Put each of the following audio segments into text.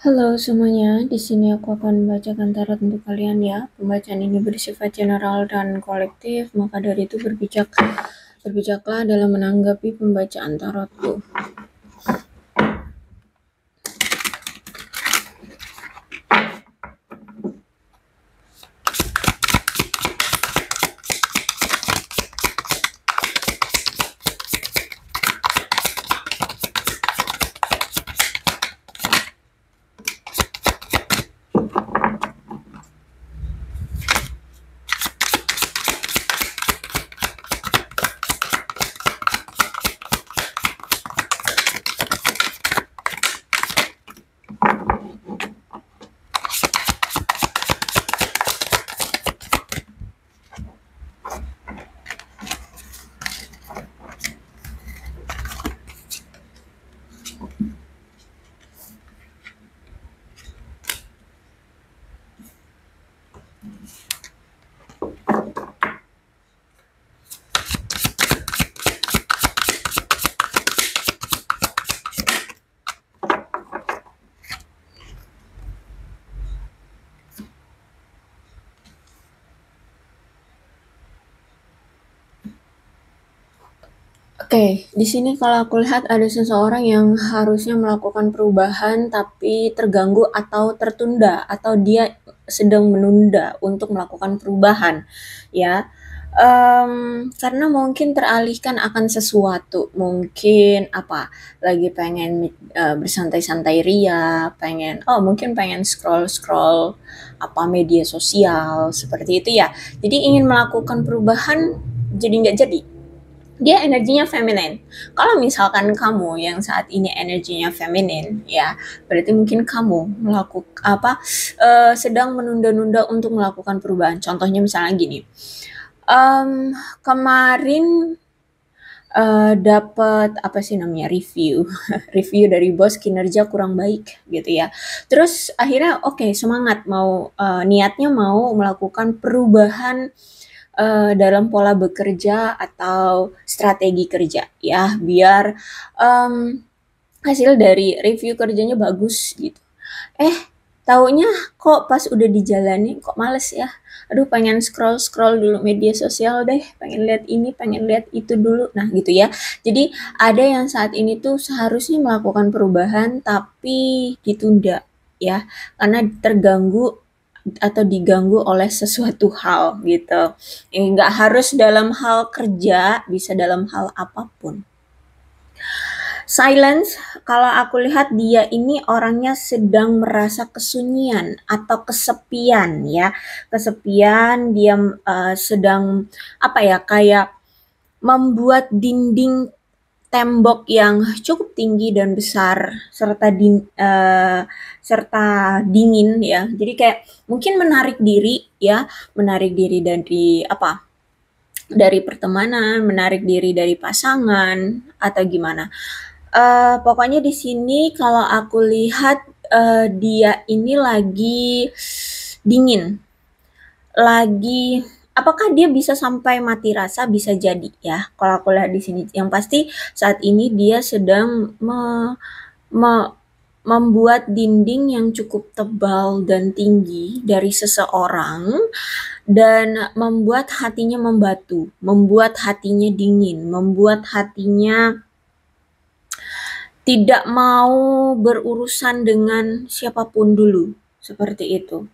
Halo semuanya, di sini aku akan membacakan tarot untuk kalian ya. Pembacaan ini bersifat general dan kolektif, maka dari itu berbijaklah dalam menanggapi pembacaan tarotku. Oke, di sini kalau aku lihat ada seseorang yang harusnya melakukan perubahan tapi terganggu atau tertunda atau dia sedang menunda untuk melakukan perubahan, ya. Karena mungkin teralihkan akan sesuatu, mungkin apa, lagi pengen bersantai-santai ria, mungkin pengen scroll-scroll apa media sosial seperti itu ya. Jadi ingin melakukan perubahan jadi nggak jadi, dia energinya feminin. Kalau misalkan kamu yang saat ini energinya feminin, ya berarti mungkin kamu sedang menunda-nunda untuk melakukan perubahan. Contohnya misalnya gini, kemarin dapat apa sih namanya review review dari bos kinerja kurang baik gitu ya. Terus akhirnya oke, semangat mau niatnya mau melakukan perubahan dalam pola bekerja atau strategi kerja ya, biar hasil dari review kerjanya bagus gitu. Taunya kok pas udah dijalani kok males ya. Aduh, pengen scroll-scroll dulu media sosial deh, pengen lihat ini, pengen lihat itu dulu. Nah, gitu ya. Jadi ada yang saat ini tuh seharusnya melakukan perubahan tapi ditunda ya, karena terganggu atau diganggu oleh sesuatu hal gitu. Nggak harus dalam hal kerja, bisa dalam hal apapun. Silence, kalau aku lihat dia ini orangnya sedang merasa kesunyian atau kesepian ya. Kesepian, dia sedang apa ya, kayak membuat dinding tembok yang cukup tinggi dan besar serta dingin ya. Jadi kayak mungkin menarik diri ya, menarik diri dari apa? Dari pertemanan, menarik diri dari pasangan atau gimana. Pokoknya di sini kalau aku lihat dia ini lagi dingin, lagi apakah dia bisa sampai mati rasa, bisa jadi ya. Kalau aku lihat di sini, yang pasti saat ini dia sedang me- membuat dinding yang cukup tebal dan tinggi dari seseorang dan membuat hatinya membatu, membuat hatinya dingin, membuat hatinya tidak mau berurusan dengan siapapun dulu, seperti itu.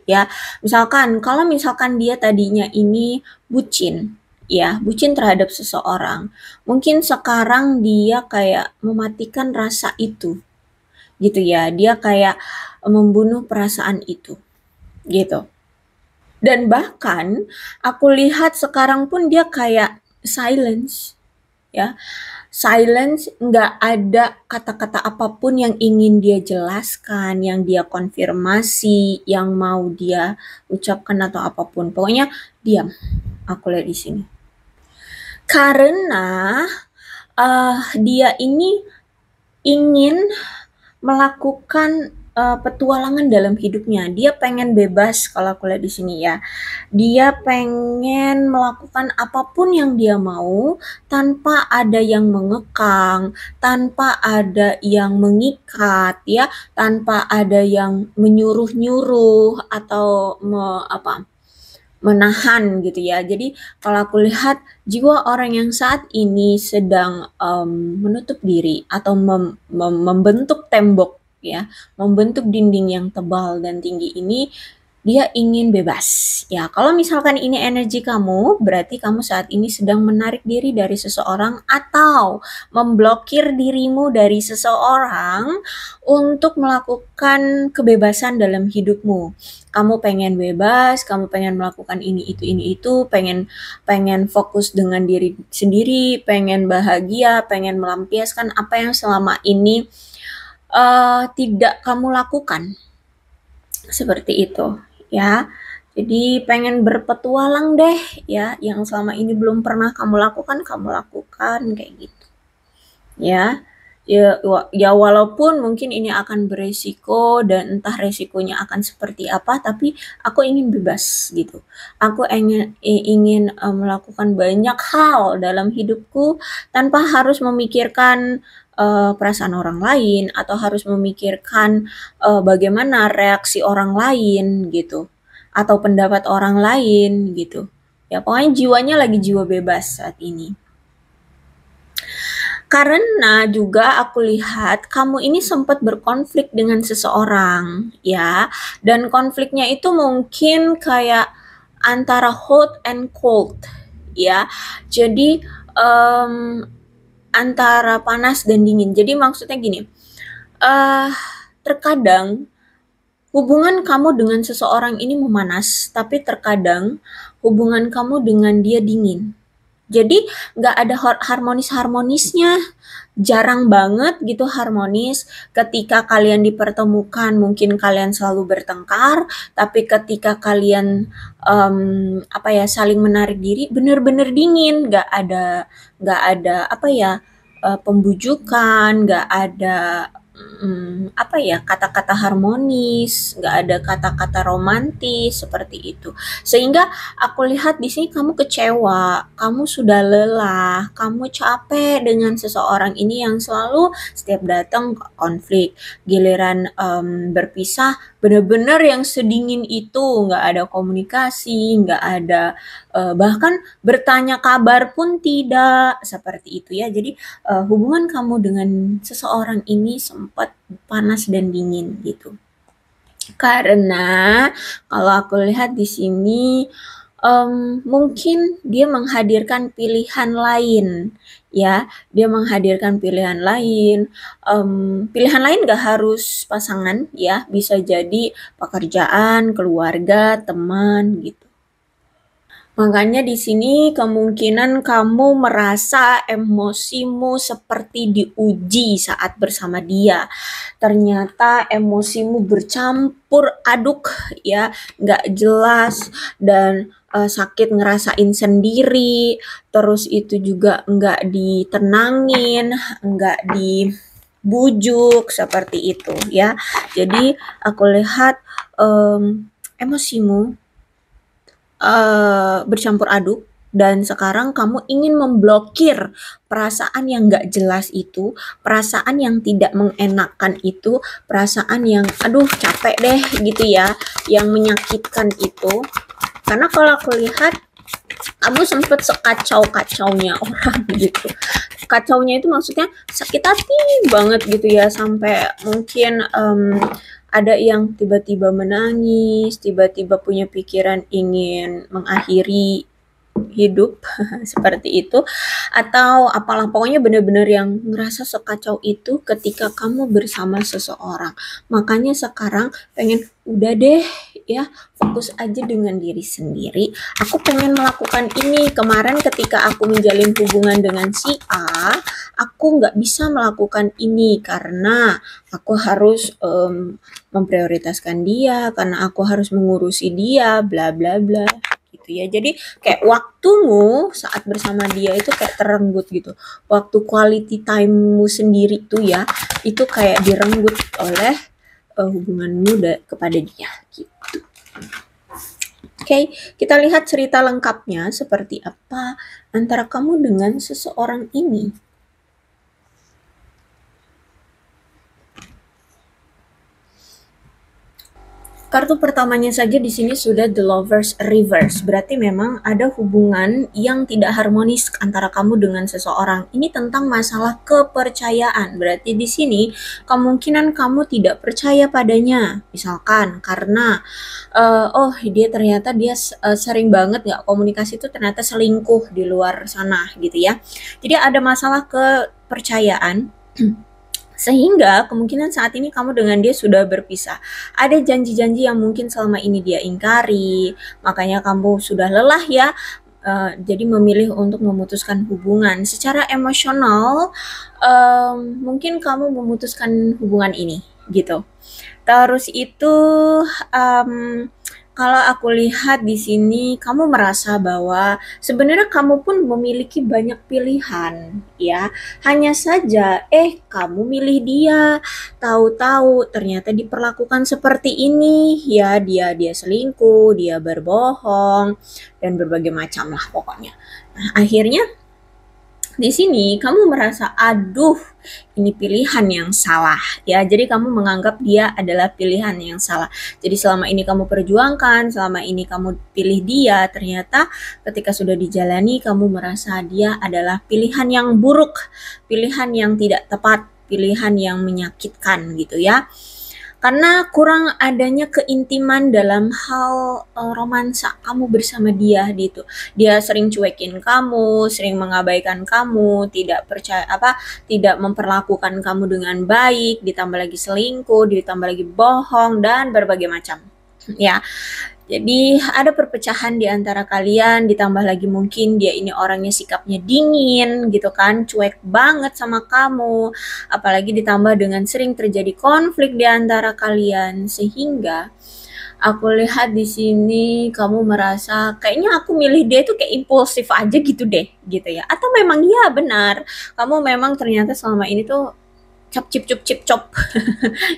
Ya, kalau misalkan dia tadinya ini bucin, ya, bucin terhadap seseorang, mungkin sekarang dia kayak mematikan rasa itu, gitu ya. Dia kayak membunuh perasaan itu, gitu. Dan bahkan aku lihat sekarang pun dia kayak silence, ya. Silence, nggak ada kata-kata apapun yang ingin dia jelaskan, yang dia konfirmasi, yang mau dia ucapkan atau apapun. Pokoknya diam, aku lihat di sini. Karena dia ini ingin melakukan petualangan dalam hidupnya. Dia pengen bebas kalau aku lihat di sini ya. Dia pengen melakukan apapun yang dia mau tanpa ada yang mengekang, tanpa ada yang mengikat ya, tanpa ada yang menyuruh-nyuruh atau menahan gitu ya. Jadi kalau aku lihat jiwa orang yang saat ini sedang menutup diri atau membentuk tembok ya, membentuk dinding yang tebal dan tinggi ini, dia ingin bebas. Ya, kalau misalkan ini energi kamu, berarti kamu saat ini sedang menarik diri dari seseorang atau memblokir dirimu dari seseorang untuk melakukan kebebasan dalam hidupmu. Kamu pengen bebas, kamu pengen melakukan ini itu, pengen fokus dengan diri sendiri, pengen bahagia, pengen melampiaskan apa yang selama ini tidak kamu lakukan. Seperti itu ya. Jadi pengen berpetualang deh ya, yang selama ini belum pernah kamu lakukan kayak gitu. Ya. Ya walaupun mungkin ini akan beresiko dan entah resikonya akan seperti apa, tapi aku ingin bebas gitu. Aku ingin melakukan banyak hal dalam hidupku tanpa harus memikirkan perasaan orang lain atau harus memikirkan bagaimana reaksi orang lain gitu atau pendapat orang lain gitu. Ya pokoknya jiwanya lagi jiwa bebas saat ini. Karena juga aku lihat kamu ini sempat berkonflik dengan seseorang ya, dan konfliknya itu mungkin kayak antara hot and cold ya. Jadi antara panas dan dingin. Jadi maksudnya gini, terkadang hubungan kamu dengan seseorang ini memanas, tapi terkadang hubungan kamu dengan dia dingin. Jadi nggak ada harmonis-harmonisnya, jarang banget gitu harmonis. Ketika kalian dipertemukan mungkin kalian selalu bertengkar, tapi ketika kalian saling menarik diri, bener-bener dingin, nggak ada pembujukan, nggak ada kata-kata harmonis, nggak ada kata-kata romantis seperti itu. Sehingga aku lihat di sini kamu kecewa, kamu sudah lelah, kamu capek dengan seseorang ini yang selalu setiap datang konflik. Giliran berpisah, benar-benar yang sedingin itu, nggak ada komunikasi, nggak ada bahkan bertanya kabar pun tidak, seperti itu ya. Jadi hubungan kamu dengan seseorang ini sempat panas dan dingin gitu. Karena kalau aku lihat di sini mungkin dia menghadirkan pilihan lain ya, dia menghadirkan pilihan lain. Pilihan lain gak harus pasangan ya, bisa jadi pekerjaan, keluarga, teman gitu. Makanya di sini kemungkinan kamu merasa emosimu seperti diuji saat bersama dia. Ternyata emosimu bercampur aduk ya, nggak jelas dan sakit ngerasain sendiri. Terus itu juga nggak ditenangin, nggak dibujuk seperti itu ya. Jadi aku lihat emosimu bercampur aduk dan sekarang kamu ingin memblokir perasaan yang gak jelas itu, perasaan yang tidak mengenakan itu, perasaan yang aduh capek deh gitu ya, yang menyakitkan itu. Karena kalau aku lihat kamu sempet sekacau-kacaunya orang gitu. Kacaunya itu maksudnya sakit hati banget gitu ya, sampai mungkin ada yang tiba-tiba menangis, tiba-tiba punya pikiran ingin mengakhiri hidup seperti itu, atau apalah pokoknya benar-benar yang ngerasa sekacau itu ketika kamu bersama seseorang. Makanya sekarang pengen udah deh ya, fokus aja dengan diri sendiri. Aku pengen melakukan ini. Kemarin ketika aku menjalin hubungan dengan si A, aku nggak bisa melakukan ini karena aku harus memprioritaskan dia, karena aku harus mengurusi dia, bla bla bla gitu ya. Jadi kayak waktumu saat bersama dia itu kayak terenggut gitu. Waktu quality time-mu sendiri tuh ya, itu kayak direnggut oleh hubunganmu kepada dia gitu. Oke, kita lihat cerita lengkapnya seperti apa antara kamu dengan seseorang ini. Kartu pertamanya saja di sini sudah The Lovers Reverse. Berarti memang ada hubungan yang tidak harmonis antara kamu dengan seseorang. Ini tentang masalah kepercayaan. Berarti di sini kemungkinan kamu tidak percaya padanya. Misalkan karena dia ternyata sering banget nggak komunikasi, itu ternyata selingkuh di luar sana gitu ya. Jadi ada masalah kepercayaan. Sehingga kemungkinan saat ini kamu dengan dia sudah berpisah. Ada janji-janji yang mungkin selama ini dia ingkari, makanya kamu sudah lelah ya, jadi memilih untuk memutuskan hubungan. Secara emosional, mungkin kamu memutuskan hubungan ini, gitu. Terus itu, kalau aku lihat di sini kamu merasa bahwa sebenarnya kamu pun memiliki banyak pilihan, ya. Hanya saja, kamu milih dia, tahu-tahu ternyata diperlakukan seperti ini, ya. Dia selingkuh, dia berbohong, dan berbagai macam lah pokoknya. Nah, akhirnya di sini kamu merasa, aduh, ini pilihan yang salah, ya. Jadi kamu menganggap dia adalah pilihan yang salah. Jadi selama ini kamu perjuangkan, selama ini kamu pilih dia, ternyata ketika sudah dijalani kamu merasa dia adalah pilihan yang buruk, pilihan yang tidak tepat, pilihan yang menyakitkan gitu ya. Karena kurang adanya keintiman dalam hal romansa kamu bersama dia gitu. Dia sering cuekin kamu, sering mengabaikan kamu, tidak memperlakukan kamu dengan baik, ditambah lagi selingkuh, ditambah lagi bohong dan berbagai macam. Ya. Jadi ada perpecahan di antara kalian, ditambah lagi mungkin dia ini orangnya sikapnya dingin gitu kan, cuek banget sama kamu, apalagi ditambah dengan sering terjadi konflik di antara kalian, sehingga aku lihat di sini kamu merasa kayaknya aku milih dia itu kayak impulsif aja gitu deh, gitu ya. Atau memang iya benar, kamu memang ternyata selama ini tuh cap cip cup cip cop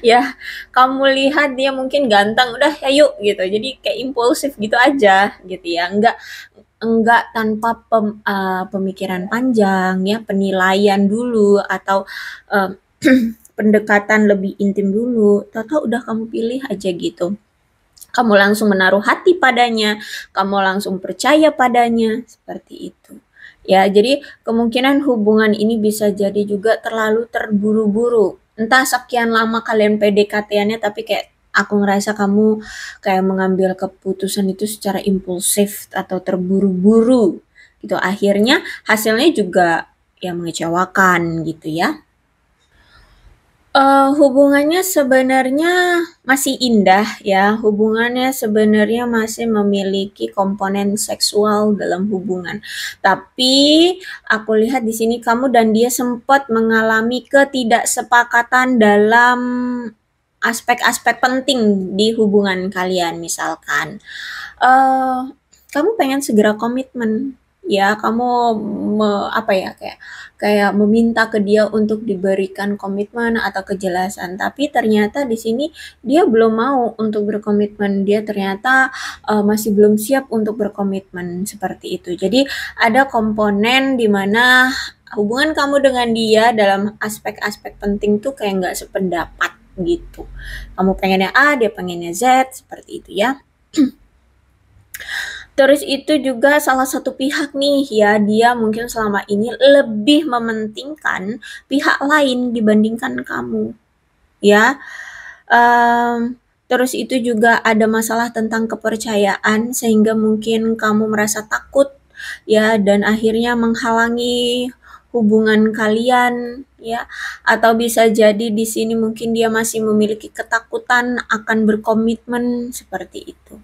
ya, kamu lihat dia mungkin ganteng, udah ayo gitu, jadi kayak impulsif gitu aja gitu ya, enggak tanpa pemikiran panjang ya, penilaian dulu atau pendekatan lebih intim dulu, tahu-tahu udah kamu pilih aja gitu. Kamu langsung menaruh hati padanya, kamu langsung percaya padanya, seperti itu. Ya, jadi kemungkinan hubungan ini bisa jadi juga terlalu terburu-buru. Entah sekian lama kalian PDKT-annya, tapi kayak aku ngerasa kamu kayak mengambil keputusan itu secara impulsif atau terburu-buru gitu. Akhirnya hasilnya juga ya mengecewakan gitu ya. Hubungannya sebenarnya masih indah ya, hubungannya sebenarnya masih memiliki komponen seksual dalam hubungan. Tapi aku lihat di sini kamu dan dia sempat mengalami ketidaksepakatan dalam aspek-aspek penting di hubungan kalian. Misalkan, kamu pengen segera komitmen, ya, kamu kayak meminta ke dia untuk diberikan komitmen atau kejelasan, tapi ternyata di sini dia belum mau untuk berkomitmen, dia ternyata masih belum siap untuk berkomitmen, seperti itu. Jadi ada komponen di mana hubungan kamu dengan dia dalam aspek-aspek penting tuh kayak nggak sependapat gitu. Kamu pengennya A, dia pengennya Z, seperti itu ya. Terus itu juga salah satu pihak nih ya, dia mungkin selama ini lebih mementingkan pihak lain dibandingkan kamu, ya. Terus itu juga ada masalah tentang kepercayaan sehingga mungkin kamu merasa takut ya, dan akhirnya menghalangi hubungan kalian ya, atau bisa jadi di sini mungkin dia masih memiliki ketakutan akan berkomitmen, seperti itu.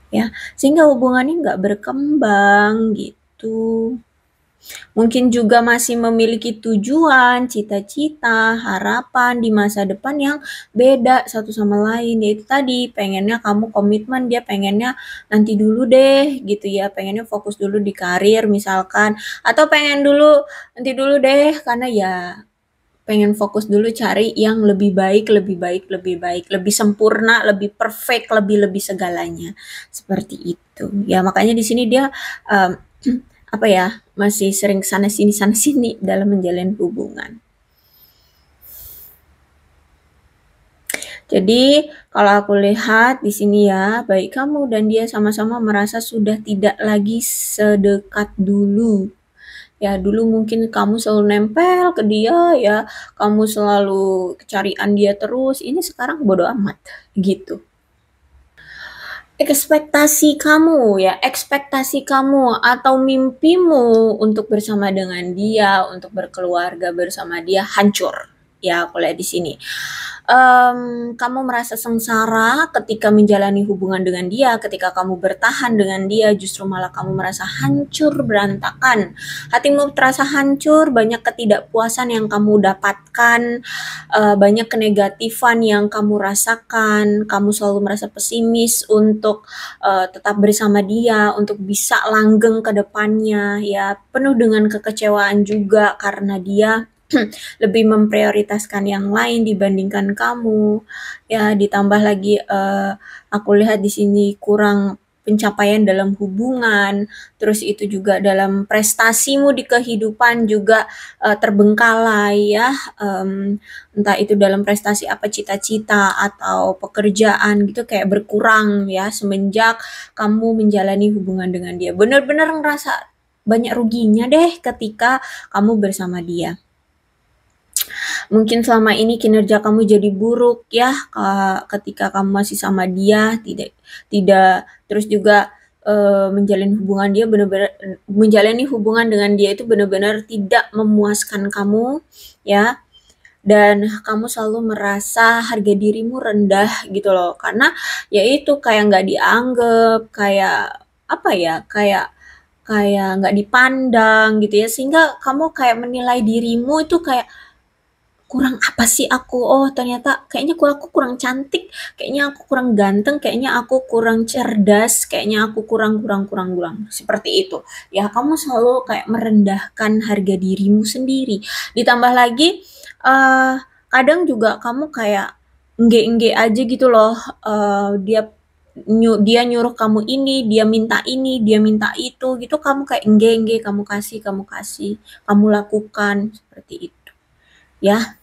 Ya, sehingga hubungannya nggak berkembang gitu. Mungkin juga masih memiliki tujuan, cita-cita, harapan di masa depan yang beda satu sama lain. Yaitu tadi, pengennya kamu komitmen, dia pengennya nanti dulu deh gitu ya, pengennya fokus dulu di karir misalkan, atau pengen dulu nanti dulu deh karena ya pengen fokus dulu cari yang lebih baik, lebih sempurna, lebih perfect, lebih segalanya. Seperti itu. Ya makanya di sini dia apa ya, masih sering sana sini dalam menjalin hubungan. Jadi kalau aku lihat di sini ya, baik kamu dan dia sama-sama merasa sudah tidak lagi sedekat dulu. Ya dulu mungkin kamu selalu nempel ke dia ya, kamu selalu carian dia terus, ini sekarang bodo amat gitu. Ekspektasi kamu atau mimpimu untuk bersama dengan dia, untuk berkeluarga bersama dia hancur. Ya, aku lihat di sini. Kamu merasa sengsara ketika menjalani hubungan dengan dia, ketika kamu bertahan dengan dia, justru malah kamu merasa hancur berantakan. Hatimu terasa hancur, banyak ketidakpuasan yang kamu dapatkan, banyak kenegatifan yang kamu rasakan, kamu selalu merasa pesimis untuk tetap bersama dia, untuk bisa langgeng ke depannya, ya penuh dengan kekecewaan juga karena dia lebih memprioritaskan yang lain dibandingkan kamu. Ya, ditambah lagi aku lihat di sini kurang pencapaian dalam hubungan, terus itu juga dalam prestasimu di kehidupan juga terbengkalai ya. Entah itu dalam prestasi apa cita-cita atau pekerjaan gitu kayak berkurang ya semenjak kamu menjalani hubungan dengan dia. Benar-benar ngerasa banyak ruginya deh ketika kamu bersama dia. Mungkin selama ini kinerja kamu jadi buruk ya, ketika kamu masih sama dia, tidak terus juga menjalani hubungan dengan dia itu benar-benar tidak memuaskan kamu ya, dan kamu selalu merasa harga dirimu rendah gitu loh, karena ya itu kayak nggak dianggap, kayak apa ya, kayak nggak dipandang gitu ya, sehingga kamu kayak menilai dirimu itu kayak kurang apa sih aku? Oh, ternyata kayaknya aku kurang cantik, kayaknya aku kurang ganteng, kayaknya aku kurang cerdas, kayaknya aku kurang. Seperti itu. Ya, kamu selalu kayak merendahkan harga dirimu sendiri. Ditambah lagi, kadang juga kamu kayak engge-engge aja gitu loh. Dia nyuruh kamu ini, dia minta itu, gitu kamu kayak engge-engge, kamu kasih, kamu lakukan seperti itu. Ya.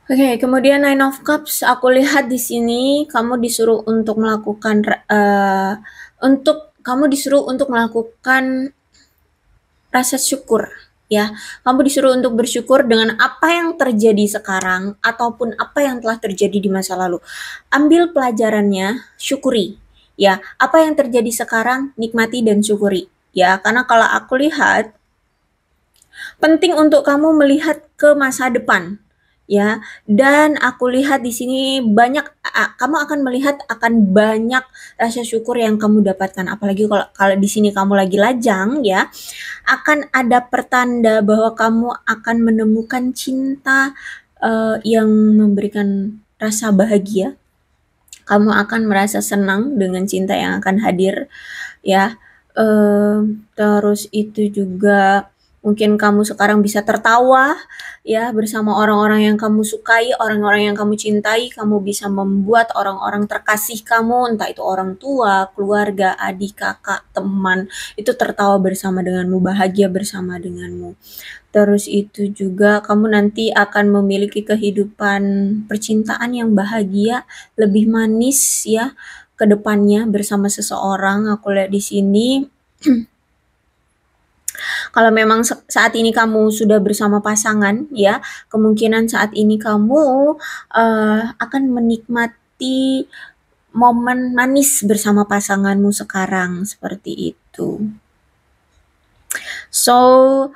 Oke, kemudian Nine of Cups, aku lihat di sini kamu disuruh untuk melakukan rasa syukur, ya. Kamu disuruh untuk bersyukur dengan apa yang terjadi sekarang ataupun apa yang telah terjadi di masa lalu. Ambil pelajarannya, syukuri, ya. Apa yang terjadi sekarang, nikmati dan syukuri, ya. Karena kalau aku lihat penting untuk kamu melihat ke masa depan. Ya, dan aku lihat di sini kamu akan melihat akan banyak rasa syukur yang kamu dapatkan. Apalagi kalau di sini kamu lagi lajang ya, akan ada pertanda bahwa kamu akan menemukan cinta yang memberikan rasa bahagia. Kamu akan merasa senang dengan cinta yang akan hadir ya. Terus itu juga mungkin kamu sekarang bisa tertawa ya bersama orang-orang yang kamu sukai, orang-orang yang kamu cintai, kamu bisa membuat orang-orang terkasih kamu, entah itu orang tua, keluarga, adik, kakak, teman, itu tertawa bersama denganmu, bahagia bersama denganmu. Terus itu juga kamu nanti akan memiliki kehidupan percintaan yang bahagia, lebih manis ya ke depannya bersama seseorang. Aku lihat di sini kalau memang saat ini kamu sudah bersama pasangan ya, kemungkinan saat ini kamu akan menikmati momen manis bersama pasanganmu sekarang, seperti itu. So,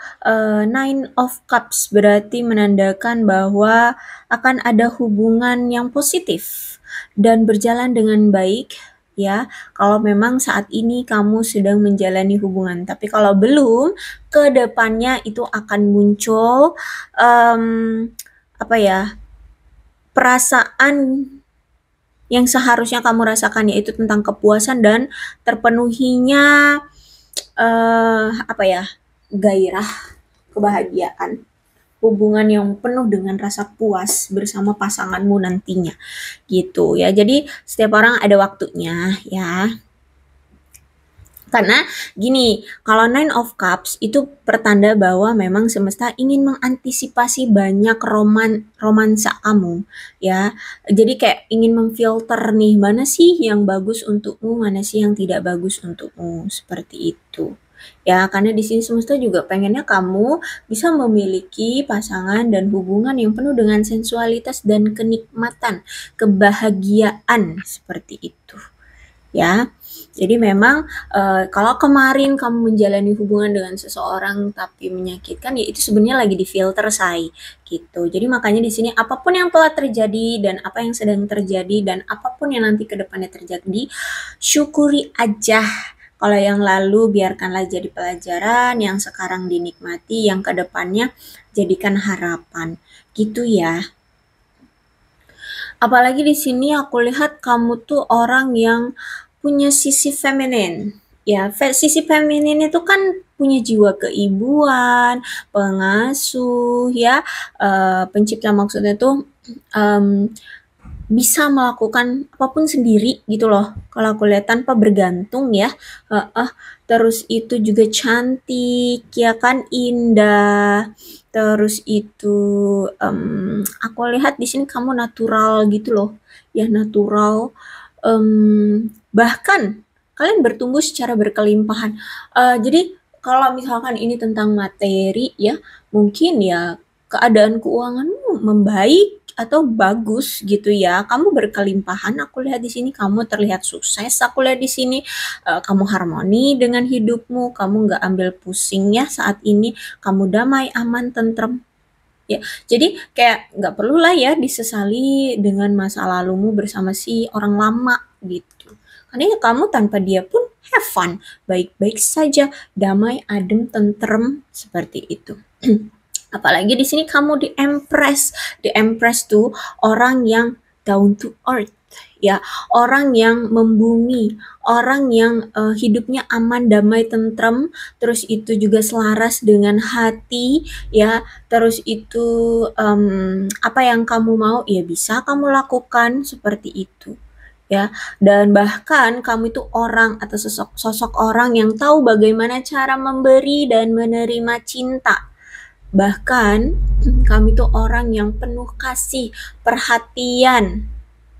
Nine of Cups berarti menandakan bahwa akan ada hubungan yang positif dan berjalan dengan baik ya, kalau memang saat ini kamu sedang menjalani hubungan. Tapi kalau belum, ke depannya itu akan muncul perasaan yang seharusnya kamu rasakan, yaitu tentang kepuasan dan terpenuhinya gairah, kebahagiaan hubungan yang penuh dengan rasa puas bersama pasanganmu nantinya, gitu ya. Jadi setiap orang ada waktunya ya. Karena gini, kalau Nine of Cups itu pertanda bahwa memang semesta ingin mengantisipasi banyak romansa kamu ya. Jadi kayak ingin memfilter nih, mana sih yang bagus untukmu, mana sih yang tidak bagus untukmu, seperti itu. Ya, karena di sini semesta juga pengennya kamu bisa memiliki pasangan dan hubungan yang penuh dengan sensualitas dan kenikmatan, kebahagiaan seperti itu. Ya. Jadi memang kalau kemarin kamu menjalani hubungan dengan seseorang tapi menyakitkan, ya itu sebenarnya lagi difilter say, gitu. Jadi makanya di sini apapun yang telah terjadi dan apa yang sedang terjadi dan apapun yang nanti ke depannya terjadi, syukuri aja. Kalau yang lalu biarkanlah jadi pelajaran, yang sekarang dinikmati, yang ke depannya jadikan harapan. Gitu ya. Apalagi di sini aku lihat kamu tuh orang yang punya sisi feminin. Ya, sisi feminin itu kan punya jiwa keibuan, pengasuh, ya, pencipta maksudnya tuh bisa melakukan apapun sendiri gitu loh. Kalau aku lihat tanpa bergantung ya. Terus itu juga cantik, ya kan, indah. Terus itu aku lihat di sini kamu natural gitu loh. Ya, natural. Bahkan kalian bertumbuh secara berkelimpahan. Jadi kalau misalkan ini tentang materi ya, mungkin ya keadaan keuanganmu membaik atau bagus gitu ya. Kamu berkelimpahan, aku lihat di sini kamu terlihat sukses. Aku lihat di sini kamu harmoni dengan hidupmu, kamu nggak ambil pusing ya saat ini, kamu damai, aman, tentrem. Ya, jadi kayak nggak perlu lah ya disesali dengan masa lalumu bersama si orang lama gitu. Karena ya kamu tanpa dia pun have fun, baik-baik saja, damai, adem, tentrem seperti itu. Apalagi di sini kamu di Empress. Di Empress tuh orang yang down to earth, ya, orang yang membumi, orang yang hidupnya aman, damai, tentrem, terus itu juga selaras dengan hati, ya, terus itu apa yang kamu mau, ya bisa kamu lakukan seperti itu. Ya, dan bahkan kamu itu orang atau sosok orang yang tahu bagaimana cara memberi dan menerima cinta. Bahkan kami tuh orang yang penuh kasih, perhatian.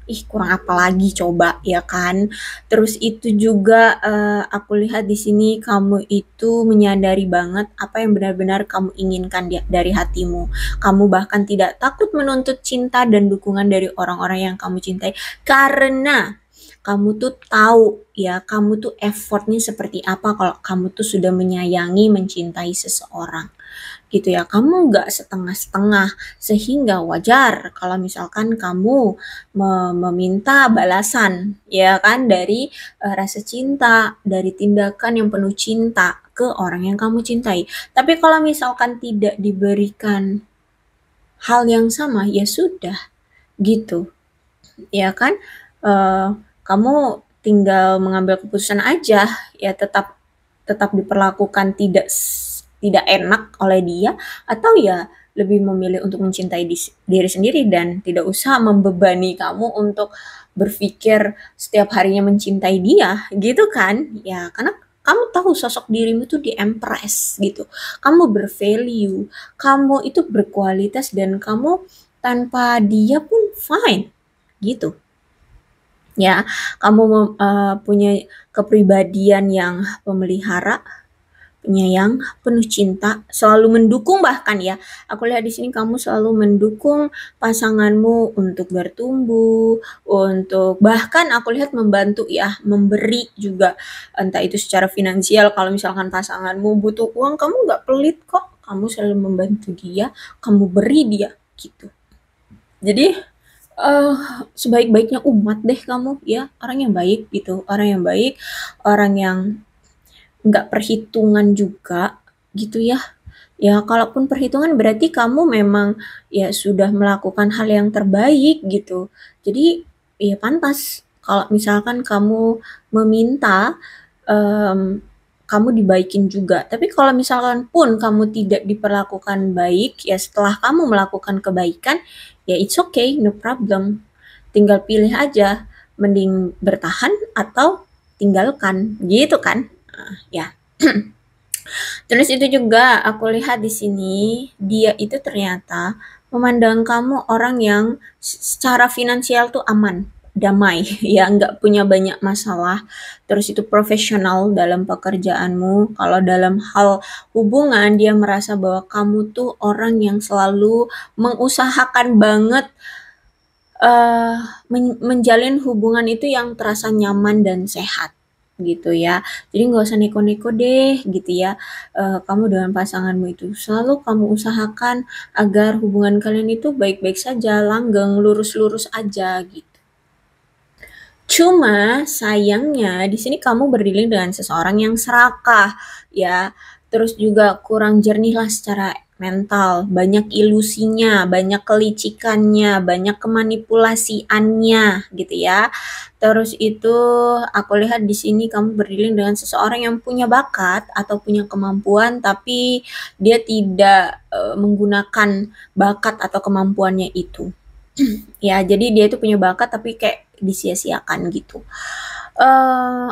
Ih, kurang apa lagi coba ya kan? Terus itu juga aku lihat di sini kamu itu menyadari banget apa yang benar-benar kamu inginkan dari hatimu. Kamu bahkan tidak takut menuntut cinta dan dukungan dari orang-orang yang kamu cintai karena kamu tuh tahu ya, kamu tuh effortnya seperti apa kalau kamu tuh sudah menyayangi, mencintai seseorang gitu ya. Kamu nggak setengah-setengah, sehingga wajar kalau misalkan kamu meminta balasan ya kan dari rasa cinta, dari tindakan yang penuh cinta ke orang yang kamu cintai. Tapi kalau misalkan tidak diberikan hal yang sama, ya sudah gitu ya kan. Kamu tinggal mengambil keputusan aja ya, tetap tetap diperlakukan tidak enak oleh dia, atau ya lebih memilih untuk mencintai diri sendiri dan tidak usah membebani kamu untuk berpikir setiap harinya mencintai dia gitu kan ya. Karena kamu tahu sosok dirimu tuh di Empress gitu, kamu bervalue, kamu itu berkualitas, dan kamu tanpa dia pun fine gitu ya. Kamu punya kepribadian yang pemelihara, penyayang, penuh cinta, selalu mendukung. Bahkan ya, aku lihat di sini kamu selalu mendukung pasanganmu untuk bertumbuh, untuk bahkan aku lihat membantu ya, memberi juga, entah itu secara finansial. Kalau misalkan pasanganmu butuh uang, kamu nggak pelit kok, kamu selalu membantu dia, kamu beri dia gitu. Jadi sebaik-baiknya umat deh kamu ya, orang yang baik gitu, orang yang baik, orang yang nggak perhitungan juga gitu ya. Ya kalaupun perhitungan berarti kamu memang ya sudah melakukan hal yang terbaik gitu. Jadi ya pantas kalau misalkan kamu meminta kamu dibaikin juga. Tapi kalau misalkan pun kamu tidak diperlakukan baik, ya setelah kamu melakukan kebaikan, ya it's okay, no problem. Tinggal pilih aja, mending bertahan atau tinggalkan, gitu kan? Ya. Terus itu juga aku lihat di sini, dia itu ternyata memandang kamu orang yang secara finansial tuh aman, damai, ya nggak punya banyak masalah. Terus itu profesional dalam pekerjaanmu. Kalau dalam hal hubungan, dia merasa bahwa kamu tuh orang yang selalu mengusahakan banget uh, menjalin hubungan itu yang terasa nyaman dan sehat gitu ya. Jadi nggak usah neko-neko deh gitu ya. Kamu dengan pasanganmu itu selalu kamu usahakan agar hubungan kalian itu baik-baik saja, langgeng, lurus-lurus aja gitu. Cuma sayangnya di sini kamu berdiri dengan seseorang yang serakah ya. Terus juga kurang jernih lah secara mental, banyak ilusinya, banyak kelicikannya, banyak kemanipulasiannya gitu ya. Terus itu aku lihat di sini kamu berdiri dengan seseorang yang punya bakat atau punya kemampuan tapi dia tidak menggunakan bakat atau kemampuannya itu. Ya, jadi dia itu punya bakat tapi kayak disia-siakan gitu.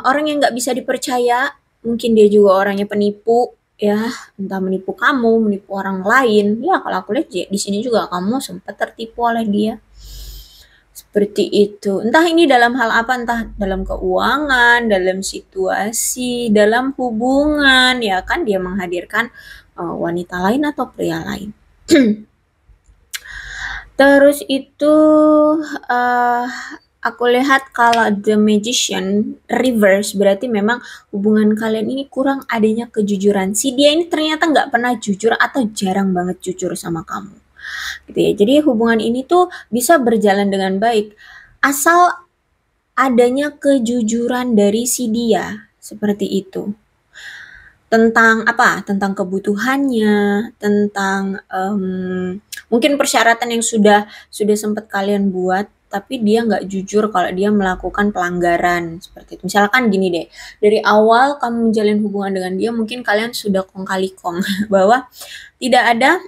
Orang yang nggak bisa dipercaya, mungkin dia juga orangnya penipu, ya, entah menipu kamu, menipu orang lain. Ya, kalau aku lihat di sini juga kamu sempat tertipu oleh dia. Seperti itu. Entah ini dalam hal apa, entah dalam keuangan, dalam situasi, dalam hubungan, ya kan dia menghadirkan wanita lain atau pria lain. Terus itu aku lihat kalau The Magician reverse berarti memang hubungan kalian ini kurang adanya kejujuran. Si dia ini ternyata nggak pernah jujur atau jarang banget jujur sama kamu. Gitu ya. Jadi hubungan ini tuh bisa berjalan dengan baik asal adanya kejujuran dari si dia. Seperti itu. Tentang apa? Tentang kebutuhannya, tentang mungkin persyaratan yang sudah sempat kalian buat, tapi dia nggak jujur kalau dia melakukan pelanggaran seperti itu. Misalkan gini deh, dari awal kamu menjalin hubungan dengan dia, mungkin kalian sudah kong kali kong bahwa tidak ada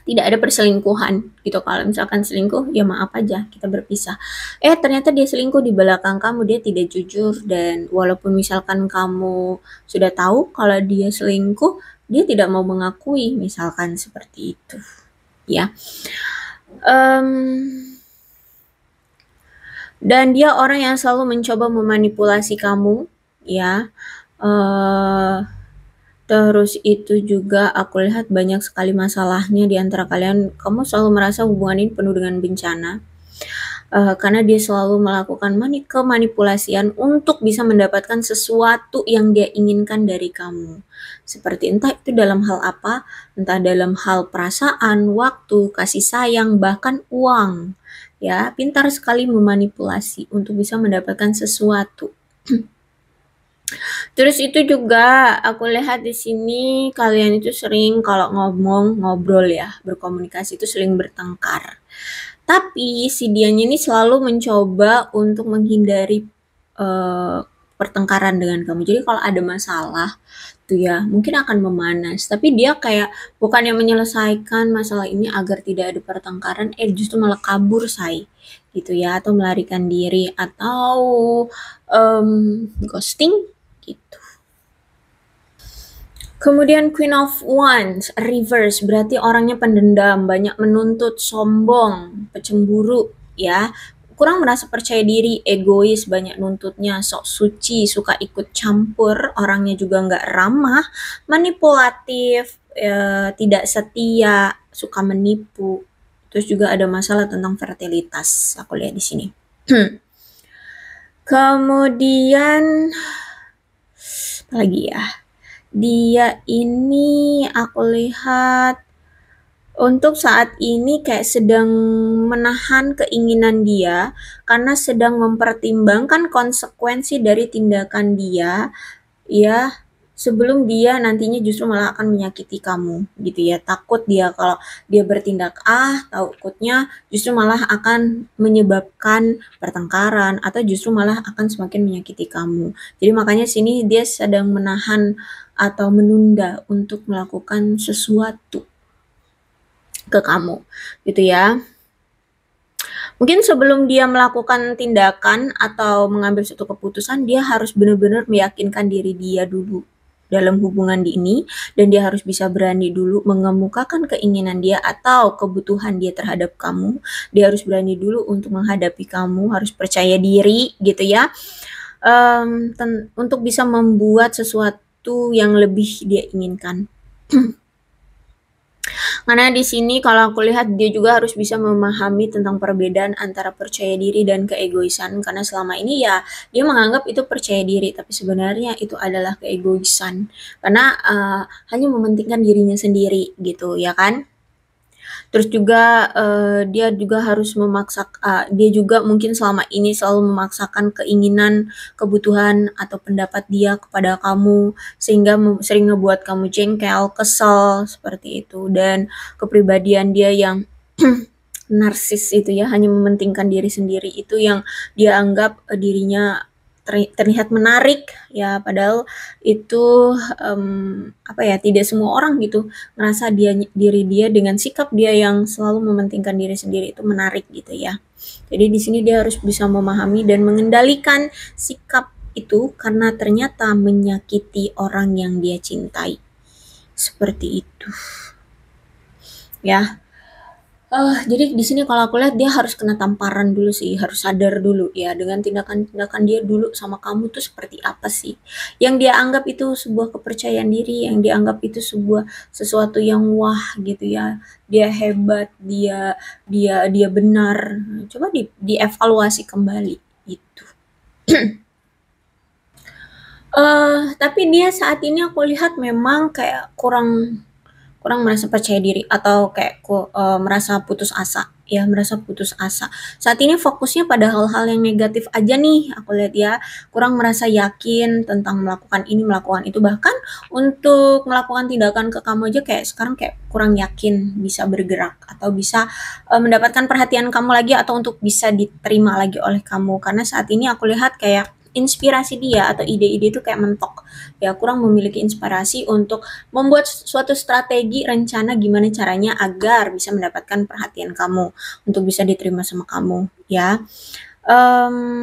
tidak ada perselingkuhan gitu. Kalau misalkan selingkuh, ya maaf aja, kita berpisah. Ternyata dia selingkuh di belakang kamu, dia tidak jujur, dan walaupun misalkan kamu sudah tahu kalau dia selingkuh, dia tidak mau mengakui, misalkan seperti itu. Ya. Dan dia orang yang selalu mencoba memanipulasi kamu, ya. Terus itu juga aku lihat banyak sekali masalahnya di antara kalian. Kamu selalu merasa hubungan ini penuh dengan bencana. Karena dia selalu melakukan kemanipulasian untuk bisa mendapatkan sesuatu yang dia inginkan dari kamu. Seperti entah itu dalam hal apa, entah dalam hal perasaan, waktu, kasih sayang, bahkan uang. Ya, pintar sekali memanipulasi untuk bisa mendapatkan sesuatu. Terus itu juga aku lihat di sini kalian itu sering kalau ngobrol ya, berkomunikasi itu sering bertengkar. Tapi si dianya ini selalu mencoba untuk menghindari pertengkaran dengan kamu. Jadi kalau ada masalah tuh ya mungkin akan memanas. Tapi dia kayak bukan yang menyelesaikan masalah ini agar tidak ada pertengkaran, justru malah kabur gitu ya, atau melarikan diri atau ghosting gitu. Kemudian Queen of Wands, reverse, berarti orangnya pendendam, banyak menuntut, sombong, pecemburu, ya. Kurang merasa percaya diri, egois, banyak nuntutnya, sok suci, suka ikut campur, orangnya juga nggak ramah, manipulatif, tidak setia, suka menipu. Terus juga ada masalah tentang fertilitas, aku lihat di sini. Kemudian apa lagi ya? Dia ini aku lihat untuk saat ini kayak sedang menahan keinginan dia karena sedang mempertimbangkan konsekuensi dari tindakan dia, ya. sebelum dia nantinya justru malah akan menyakiti kamu gitu ya. Takut dia kalau dia bertindak takutnya justru malah akan menyebabkan pertengkaran atau justru malah akan semakin menyakiti kamu. Jadi makanya sini dia sedang menahan atau menunda untuk melakukan sesuatu ke kamu gitu ya. Mungkin sebelum dia melakukan tindakan atau mengambil suatu keputusan, dia harus benar-benar meyakinkan diri dia dulu dalam hubungan ini, dan dia harus bisa berani dulu mengemukakan keinginan dia atau kebutuhan dia terhadap kamu. Dia harus berani dulu untuk menghadapi kamu, harus percaya diri gitu ya, untuk bisa membuat sesuatu yang lebih dia inginkan. Karena di sini kalau aku lihat dia juga harus bisa memahami tentang perbedaan antara percaya diri dan keegoisan, karena selama ini ya dia menganggap itu percaya diri, tapi sebenarnya itu adalah keegoisan. Karena hanya mementingkan dirinya sendiri gitu ya kan. Terus juga dia juga harus dia juga mungkin selama ini selalu memaksakan keinginan, kebutuhan atau pendapat dia kepada kamu, sehingga sering ngebuat kamu jengkel, kesel seperti itu. Dan kepribadian dia yang narsis itu ya, hanya mementingkan diri sendiri, itu yang dia anggap dirinya terlihat menarik ya, padahal itu tidak semua orang gitu ngerasa diri dia dengan sikap dia yang selalu mementingkan diri sendiri itu menarik gitu ya. Jadi di sini dia harus bisa memahami dan mengendalikan sikap itu, karena ternyata menyakiti orang yang dia cintai. Seperti itu. Ya. Jadi di sini kalau aku lihat dia harus kena tamparan dulu sih, harus sadar dulu ya dengan tindakan-tindakan dia dulu sama kamu tuh seperti apa sih. Yang dia anggap itu sebuah kepercayaan diri, yang dia anggap itu sesuatu yang wah gitu ya. Dia hebat, dia benar. Coba dievaluasi kembali gitu. Tapi dia saat ini aku lihat memang kayak kurang merasa percaya diri atau kayak merasa putus asa ya, merasa putus asa. Saat ini fokusnya pada hal-hal yang negatif aja nih aku lihat ya, kurang merasa yakin tentang melakukan ini, melakukan itu, bahkan untuk melakukan tindakan ke kamu aja kayak sekarang kayak kurang yakin bisa bergerak atau bisa mendapatkan perhatian kamu lagi atau untuk bisa diterima lagi oleh kamu, karena saat ini aku lihat kayak inspirasi dia atau ide-ide itu kayak mentok ya, kurang memiliki inspirasi untuk membuat suatu strategi rencana gimana caranya agar bisa mendapatkan perhatian kamu, untuk bisa diterima sama kamu ya.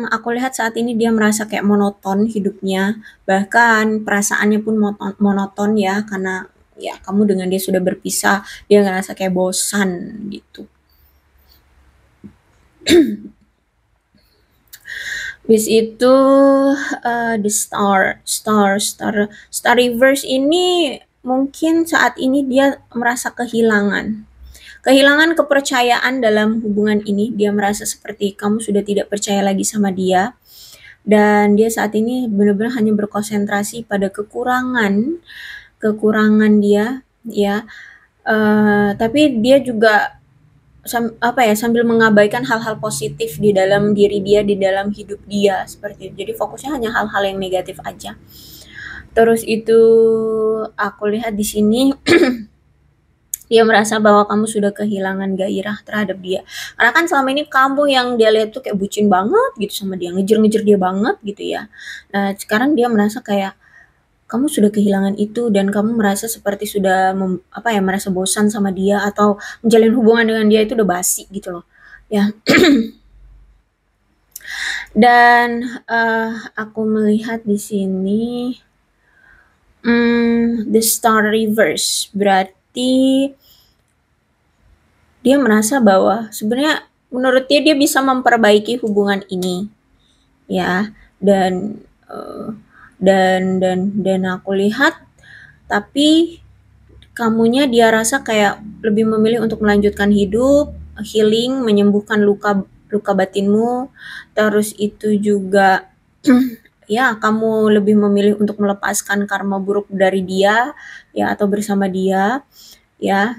Aku lihat saat ini dia merasa kayak monoton hidupnya, bahkan perasaannya pun monoton ya, karena ya kamu dengan dia sudah berpisah, dia ngerasa kayak bosan gitu. Bis itu the star reverse ini mungkin saat ini dia merasa kehilangan kepercayaan dalam hubungan ini. Dia merasa seperti kamu sudah tidak percaya lagi sama dia, dan dia saat ini benar-benar hanya berkonsentrasi pada kekurangan dia ya. Tapi dia juga sambil mengabaikan hal-hal positif di dalam diri dia, di dalam hidup dia seperti itu. Jadi fokusnya hanya hal-hal yang negatif aja. Terus itu aku lihat di sini dia merasa bahwa kamu sudah kehilangan gairah terhadap dia. Karena kan selama ini kamu yang dia lihat tuh kayak bucin banget gitu sama dia, ngejar-ngejar dia banget gitu ya. Nah, sekarang dia merasa kayak kamu sudah kehilangan itu dan kamu merasa seperti sudah merasa bosan sama dia atau menjalin hubungan dengan dia itu udah basi gitu loh ya. Dan aku melihat di sini the star reverse, berarti dia merasa bahwa sebenarnya menurut dia bisa memperbaiki hubungan ini ya, dan aku lihat tapi kamunya dia rasa kayak lebih memilih untuk melanjutkan hidup, healing, menyembuhkan luka batinmu. Terus itu juga ya kamu lebih memilih untuk melepaskan karma buruk dari dia ya, atau bersama dia. ya,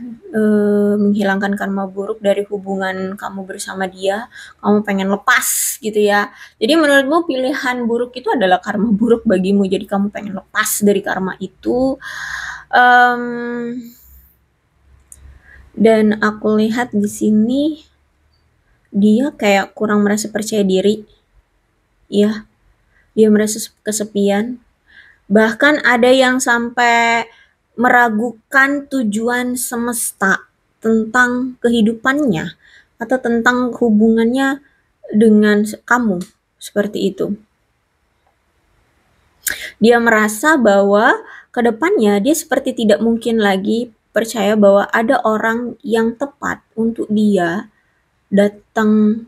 menghilangkan karma buruk dari hubungan kamu bersama dia, kamu pengen lepas gitu ya. Jadi menurutmu pilihan buruk itu adalah karma buruk bagimu, jadi kamu pengen lepas dari karma itu. Dan aku lihat di sini dia kayak kurang merasa percaya diri, ya. Dia merasa kesepian. Bahkan ada yang sampai meragukan tujuan semesta tentang kehidupannya atau tentang hubungannya dengan kamu, seperti itu. Dia merasa bahwa ke depannya dia seperti tidak mungkin lagi percaya bahwa ada orang yang tepat untuk dia datang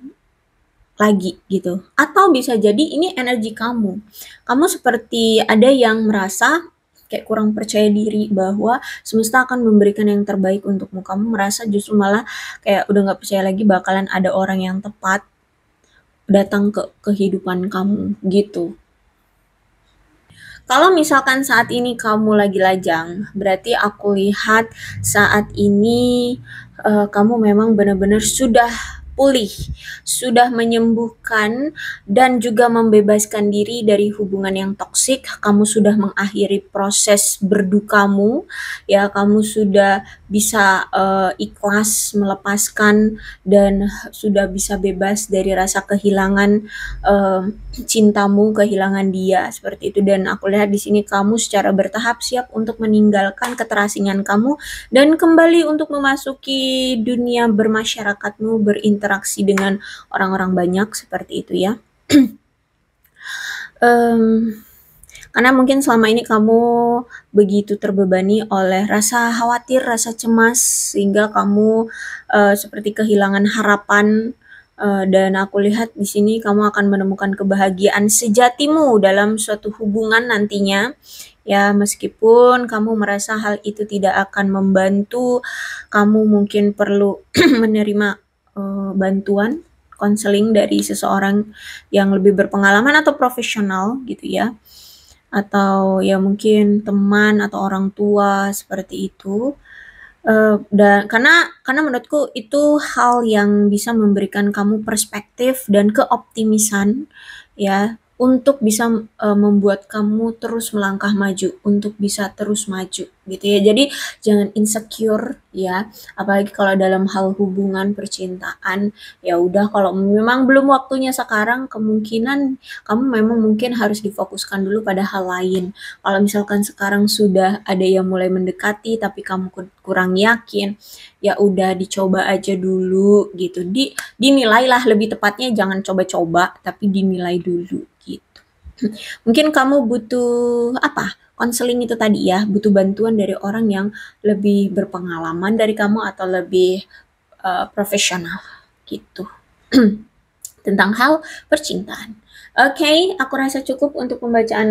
lagi gitu. Atau bisa jadi ini energi kamu. Kamu seperti ada yang merasa kayak kurang percaya diri bahwa semesta akan memberikan yang terbaik untukmu. Kamu merasa justru malah kayak udah gak percaya lagi bakalan ada orang yang tepat datang ke kehidupan kamu gitu. Kalau misalkan saat ini kamu lagi lajang, berarti aku lihat saat ini kamu memang benar-benar sudah pulih, sudah menyembuhkan dan juga membebaskan diri dari hubungan yang toksik. Kamu sudah mengakhiri proses berdukamu, ya kamu sudah bisa ikhlas melepaskan dan sudah bisa bebas dari rasa kehilangan cintamu, kehilangan dia seperti itu. Dan aku lihat di sini kamu secara bertahap siap untuk meninggalkan keterasingan kamu dan kembali untuk memasuki dunia bermasyarakatmu, berinteraksi dengan orang-orang banyak seperti itu ya. Karena mungkin selama ini kamu begitu terbebani oleh rasa khawatir, rasa cemas, sehingga kamu seperti kehilangan harapan. Dan aku lihat di sini kamu akan menemukan kebahagiaan sejatimu dalam suatu hubungan nantinya. Ya, meskipun kamu merasa hal itu tidak akan membantu, kamu mungkin perlu menerima bantuan konseling dari seseorang yang lebih berpengalaman atau profesional gitu ya. Atau ya mungkin teman atau orang tua seperti itu. Dan karena menurutku itu hal yang bisa memberikan kamu perspektif dan keoptimisan ya untuk bisa membuat kamu terus melangkah maju, untuk bisa terus maju gitu ya. Jadi jangan insecure ya, apalagi kalau dalam hal hubungan percintaan. Ya udah, kalau memang belum waktunya sekarang, kemungkinan kamu memang mungkin harus difokuskan dulu pada hal lain. Kalau misalkan sekarang sudah ada yang mulai mendekati tapi kamu kurang yakin, ya udah dicoba aja dulu gitu. Dinilailah, lebih tepatnya jangan coba-coba tapi dinilai dulu gitu. Mungkin kamu butuh konseling itu tadi ya, butuh bantuan dari orang yang lebih berpengalaman dari kamu atau lebih profesional gitu. Tentang hal percintaan. Oke, aku rasa cukup untuk pembacaan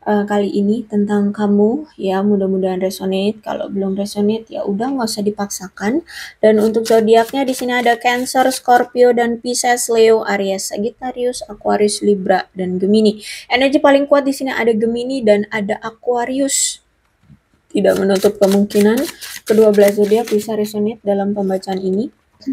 kali ini tentang kamu ya. Mudah-mudahan resonate. Kalau belum resonate ya udah, nggak usah dipaksakan. Dan untuk zodiaknya di sini ada Cancer, Scorpio, dan Pisces, Leo, Aries, Sagittarius, Aquarius, Libra, dan Gemini. Energi paling kuat di sini ada Gemini dan ada Aquarius. Tidak menutup kemungkinan kedua belah zodiak bisa resonate dalam pembacaan ini.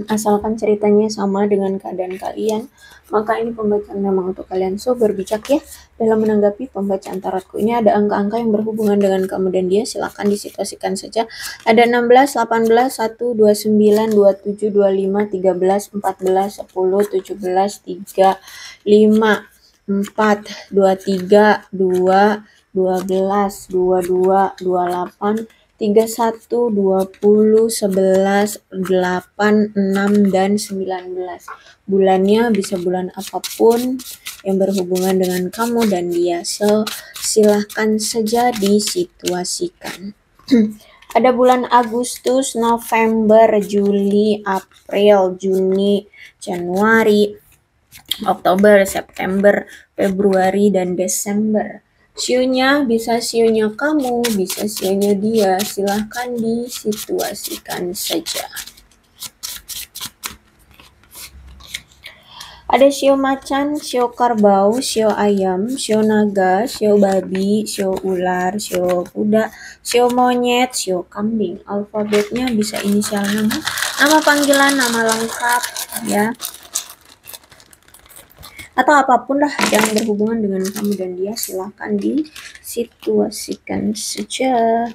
Asalkan ceritanya sama dengan keadaan kalian, maka ini pembacaan memang untuk kalian. So, berbijak ya dalam menanggapi pembacaan tarotku. Ini ada angka-angka yang berhubungan dengan kamu dan dia, silakan disituasikan saja. Ada 16, 18, 1, 29, 27, 25, 13, 14, 10, 17, 3, 5, 4, 23, 2, 12, 22, 28, 31, 20, 11, 8, 6, dan 19. Bulannya bisa bulan apapun yang berhubungan dengan kamu dan dia. So, silahkan saja disituasikan. Ada bulan Agustus, November, Juli, April, Juni, Januari, Oktober, September, Februari, dan Desember. Sionya bisa sionya kamu, bisa sionya dia. Silahkan disituasikan saja. Ada shio macan, shio kerbau, shio ayam, shio naga, shio babi, shio ular, shio kuda, shio monyet, shio kambing. Alfabetnya bisa inisial nama, nama panggilan, nama lengkap, ya. Atau apapun lah yang berhubungan dengan kamu dan dia, silahkan disituasikan saja.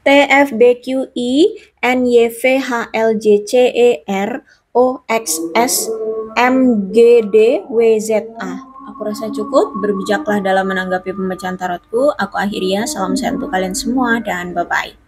T F B Q I N Y V H L J C E R O X S M G D W Z A. Aku rasa cukup, berbijaklah dalam menanggapi pembacaan tarotku. Aku akhiri ya, salam sehat untuk kalian semua dan bye-bye.